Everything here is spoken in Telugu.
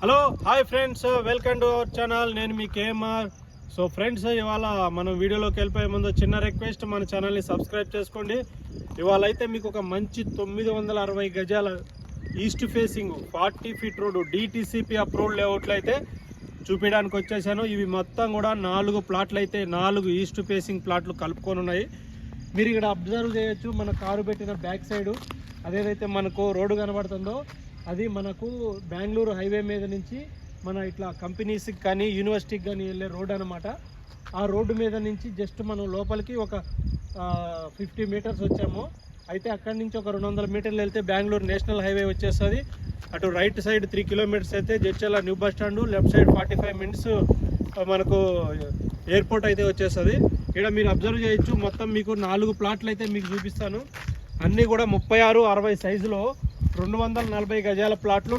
Hello hi friends, welcome to our channel. నేను మీ కేఎంఆర్. సో ఫ్రెండ్స్, ఇవాళ మనం వీడియోలోకి వెళ్ళిపోయే ముందు చిన్న రిక్వెస్ట్, మన ఛానల్ని సబ్స్క్రైబ్ చేసుకోండి. ఇవాళ అయితే మీకు ఒక మంచి 960 గజాల east facing 40 feet road DTCP approved లేఅవుట్లు అయితే చూపించడానికి వచ్చేసాను. ఇవి మొత్తం కూడా 4 ప్లాట్లు అయితే 4 ఈస్ట్ ఫేసింగ్ ప్లాట్లు కలుపుకొని ఉన్నాయి. మీరు ఇక్కడ అబ్జర్వ్ చేయొచ్చు, మన కారు పెట్టిన బ్యాక్ సైడు అదేదైతే మనకు రోడ్డు కనబడుతుందో అది మనకు బెంగళూరు హైవే మీద నుంచి మన ఇట్లా కంపెనీస్కి కానీ యూనివర్సిటీకి కానీ వెళ్ళే రోడ్ అనమాట. ఆ రోడ్డు మీద నుంచి జస్ట్ మనం లోపలికి ఒక 50 మీటర్స్ వచ్చాము. అయితే అక్కడి నుంచి ఒక 200 మీటర్లు వెళ్తే బెంగళూరు నేషనల్ హైవే వచ్చేస్తుంది. అటు రైట్ సైడ్ 3 కిలోమీటర్స్ అయితే Jadcherla new bus stand, left side 45 minutes మనకు ఎయిర్పోర్ట్ అయితే వచ్చేస్తుంది. ఇక్కడ మీరు అబ్జర్వ్ చేయొచ్చు, మొత్తం మీకు 4 ప్లాట్లు అయితే మీకు చూపిస్తాను. అన్నీ కూడా 36-60 సైజులో 240 గజాల ప్లాట్లు